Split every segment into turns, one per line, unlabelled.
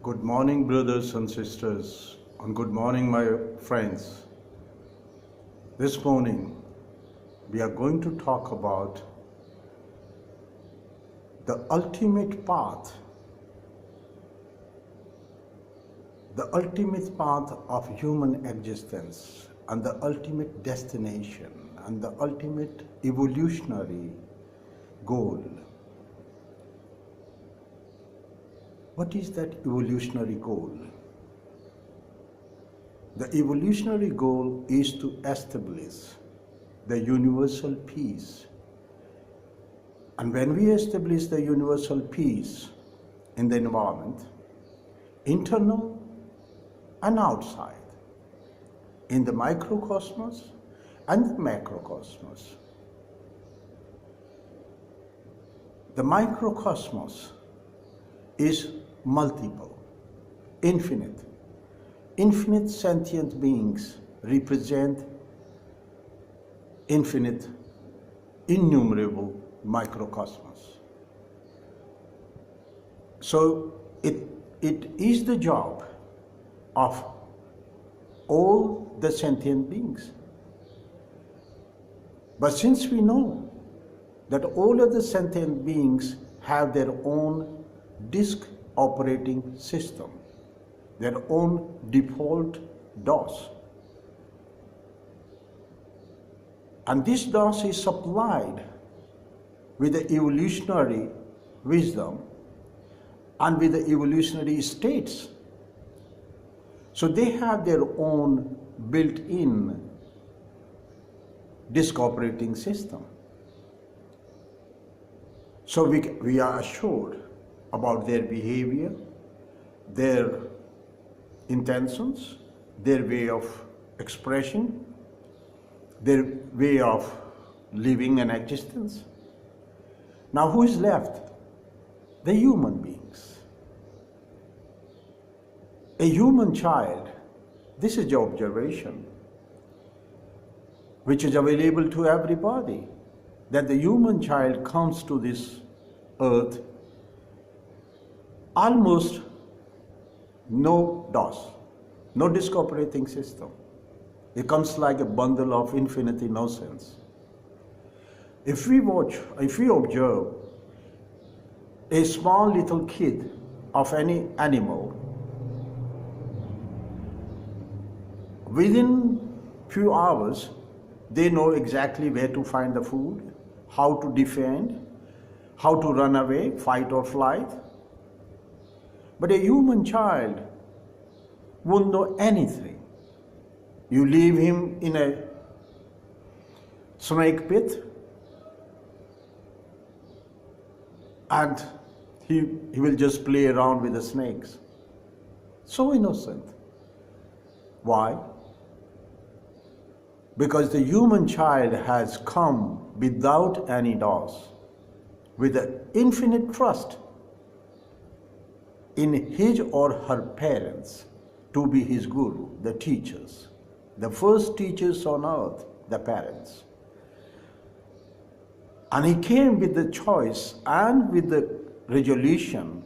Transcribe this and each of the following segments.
Good morning, brothers and sisters, and good morning, my friends. This morning, we are going to talk about the ultimate path, of human existence, and the ultimate destination, and the ultimate evolutionary goal. What is that evolutionary goal? The evolutionary goal is to establish the universal peace. And when we establish the universal peace in the environment, internal and outside, in the microcosmos and the macrocosmos. The microcosmos is multiple, infinite. Infinite sentient beings represent infinite, innumerable microcosmos. So it is the job of all the sentient beings. But since we know that all of the sentient beings have their own disk operating system, their own default DOS. And this DOS is supplied with the evolutionary wisdom and with the evolutionary states. So they have their own built-in disk operating system. So we are assured about their behavior, their intentions, their way of expression, their way of living an existence. Now who is left? The human beings. A human child, this is the observation which is available to everybody, that the human child comes to this earth almost no DOS, no disk operating system. It comes like a bundle of infinite innocence. If we observe a small little kid of any animal, within few hours, they know exactly where to find the food, how to defend, how to run away, fight or flight. But a human child won't know anything. You leave him in a snake pit and he will just play around with the snakes. So innocent. Why? Because the human child has come without any DOS, with an infinite trust in his or her parents to be his guru, the teachers, the first teachers on earth, the parents. And he came with the choice and with the resolution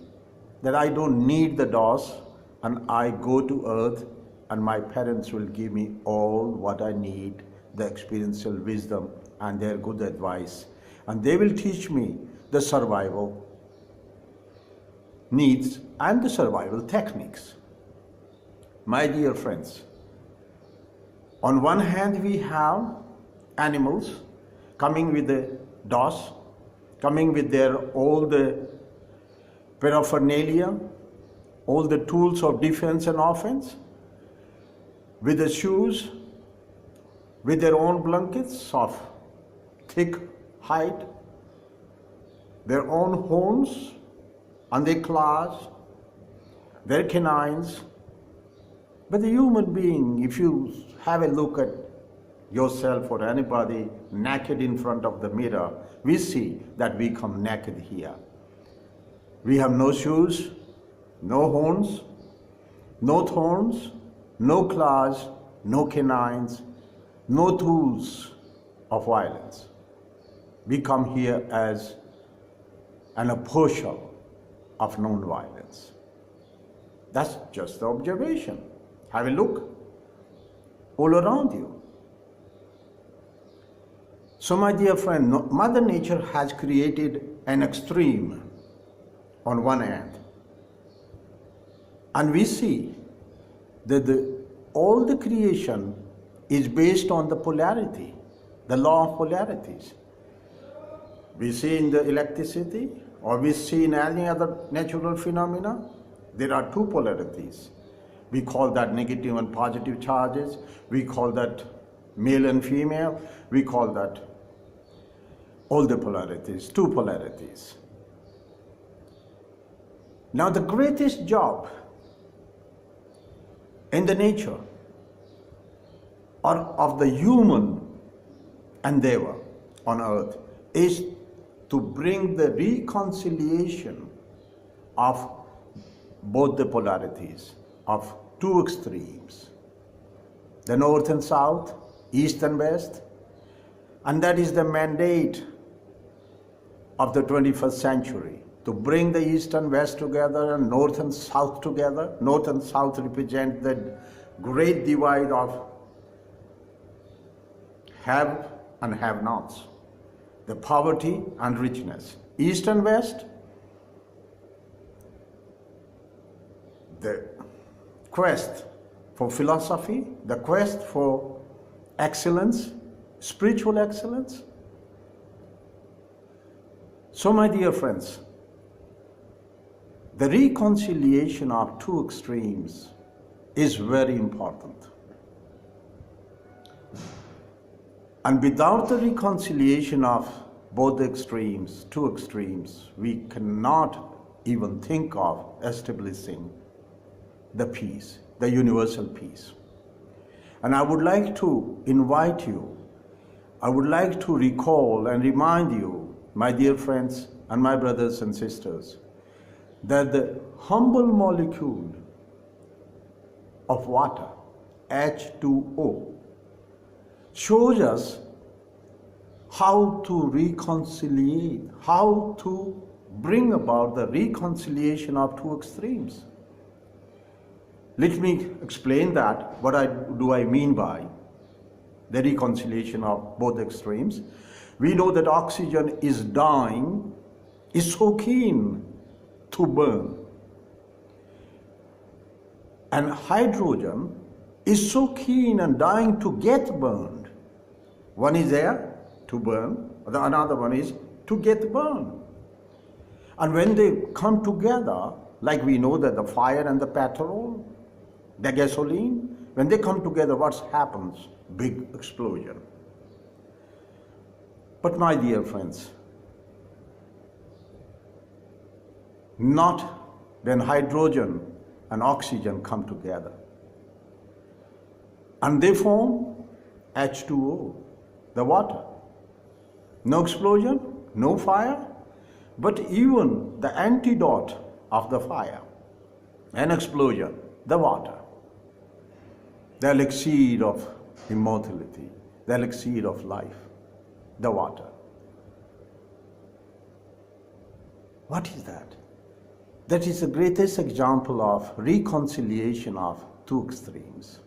that I don't need the DOS and I go to earth and my parents will give me all what I need, the experiential wisdom and their good advice. And they will teach me the survival needs and the survival techniques. My dear friends, on one hand we have animals coming with the DOS, coming with all the paraphernalia, all the tools of defense and offense, with the shoes, with their own blankets of thick height, their own horns, and their claws, their canines. But the human being, if you have a look at yourself or anybody naked in front of the mirror, we see that we come naked here. We have no shoes, no horns, no thorns, no claws, no canines, no tools of violence. We come here as an apostle of non-violence. That's just the observation. Have a look all around you. So my dear friend, Mother Nature has created an extreme on one hand. And we see that all the creation is based on the polarity, the law of polarities. We see in the electricity, or we see in any other natural phenomena, there are two polarities. We call that negative and positive charges. We call that male and female. We call that all the polarities, two polarities. Now the greatest job in the nature or of the human endeavor on earth is to bring the reconciliation of both the polarities, of two extremes, the north and south, east and west, and that is the mandate of the 21st century, to bring the east and west together and north and south together. North and south represent the great divide of have and have-nots, the poverty and richness. East and west, the quest for philosophy, the quest for excellence, spiritual excellence. So my dear friends, the reconciliation of two extremes is very important. And without the reconciliation of both the extremes, two extremes, we cannot even think of establishing the peace, the universal peace. And I would like to invite you, I would like to recall and remind you, my dear friends and my brothers and sisters, that the humble molecule of water, H2O, shows us how to reconcile, how to bring about the reconciliation of two extremes. Let me explain that. What do I mean by the reconciliation of both extremes? We know that oxygen is dying, is so keen to burn. And hydrogen is so keen and dying to get burned. One is there to burn, another one is to get burned. And when they come together, like we know that the fire and the petrol, the gasoline, when they come together, what happens? Big explosion. But my dear friends, not when hydrogen and oxygen come together. And they form H2O, the water. No explosion, no fire, but even the antidote of the fire, an explosion, the water. The elixir of immortality, the elixir of life, the water. What is that? That is the greatest example of reconciliation of two extremes.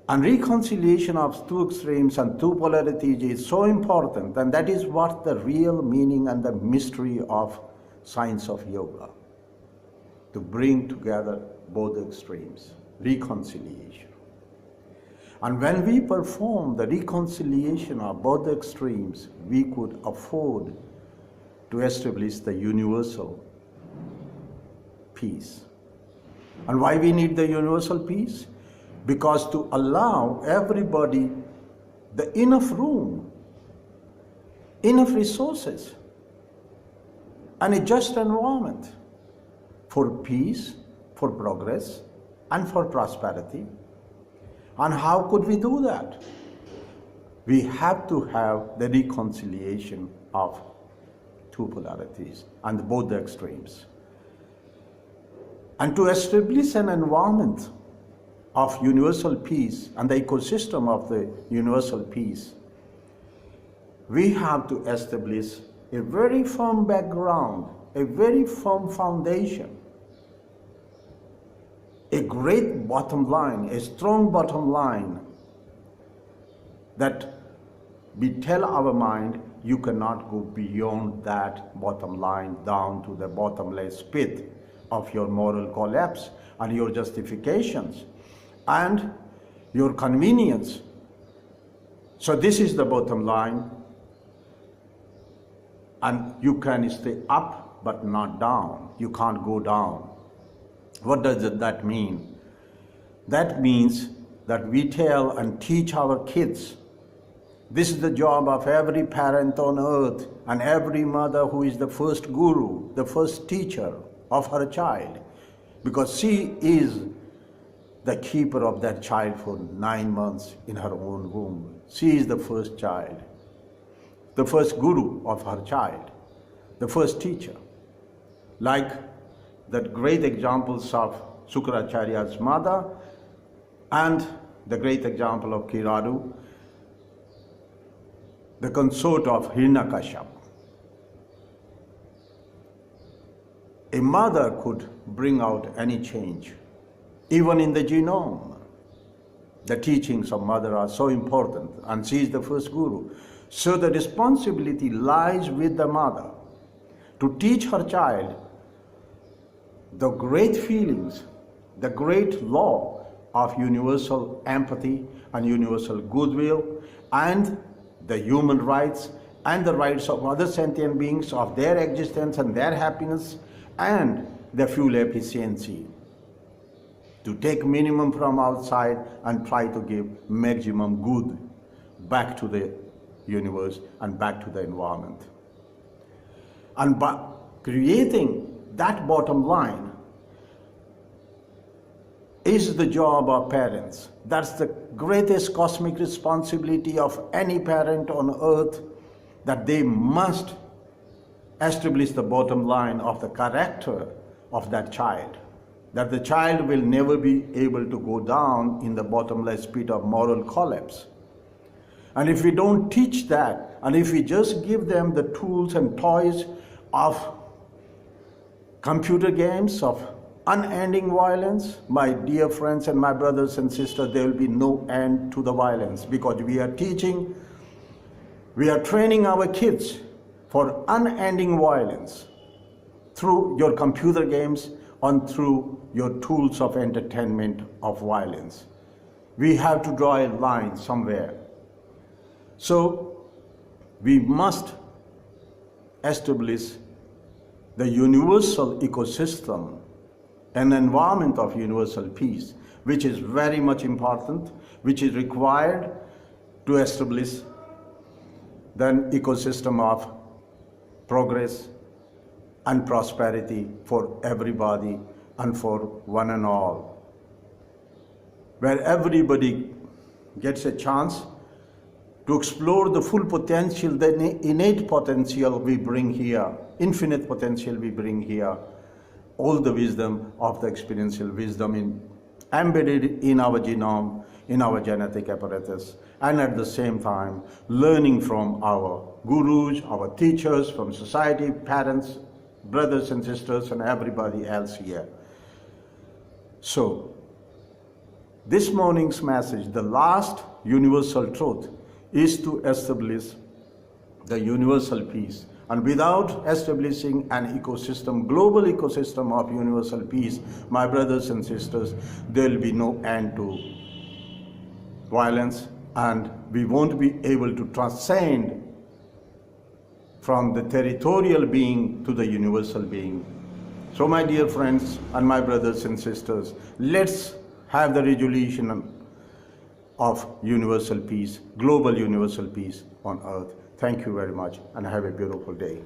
And reconciliation of two extremes and two polarities is so important, and that is what the real meaning and the mystery of science of yoga, to bring together both extremes, reconciliation. And when we perform the reconciliation of both the extremes, we could afford to establish the universal peace. And why we need the universal peace? Because to allow everybody the enough room, enough resources, and a just environment for peace, for progress, and for prosperity. And how could we do that? We have to have the reconciliation of two polarities and both the extremes. And to establish an environment of universal peace and the ecosystem of the universal peace, we have to establish a very firm background, a very firm foundation a great bottom line, a strong bottom line, that we tell our mind, you cannot go beyond that bottom line down to the bottomless pit of your moral collapse and your justifications and your convenience. So this is the bottom line, and you can stay up but not down. You can't go down. What does that mean? That means that we tell and teach our kids. This is the job of every parent on earth and every mother who is the first guru, the first teacher of her child, because she is the keeper of that child for 9 months in her own womb. She is the first child, the first guru of her child, the first teacher. Like the great examples of Shukracharya's mother and the great example of Kiradu, the consort of Hiranyakashipu. A mother could bring out any change, even in the genome. The teachings of mother are so important, and she is the first guru. So the responsibility lies with the mother to teach her child the great feelings, the great law of universal empathy and universal goodwill, and the human rights and the rights of other sentient beings, of their existence and their happiness and the fuel efficiency. To take minimum from outside and try to give maximum good back to the universe and back to the environment. And by creating that bottom line is the job of parents. That's the greatest cosmic responsibility of any parent on earth, that they must establish the bottom line of the character of that child, that the child will never be able to go down in the bottomless pit of moral collapse. And if we don't teach that, and if we just give them the tools and toys of computer games, of unending violence, my dear friends and my brothers and sisters, there will be no end to the violence, because we are teaching, we are training our kids for unending violence through your computer games and through your tools of entertainment of violence. We have to draw a line somewhere. So we must establish the universal ecosystem, an environment of universal peace, which is very much important, which is required to establish an ecosystem of progress and prosperity for everybody and for one and all, where everybody gets a chance to explore the full potential, the innate potential we bring here, infinite potential we bring here, all the wisdom of the experiential wisdom embedded in our genome, in our genetic apparatus, and at the same time learning from our gurus, our teachers, from society, parents, brothers and sisters, and everybody else here. So, this morning's message, the last universal truth, is to establish the universal peace. And without establishing an ecosystem, global ecosystem of universal peace, my brothers and sisters, there will be no end to violence, and we won't be able to transcend from the territorial being to the universal being. So my dear friends and my brothers and sisters, let's have the resolution of universal peace, global universal peace on earth. Thank you very much, and have a beautiful day.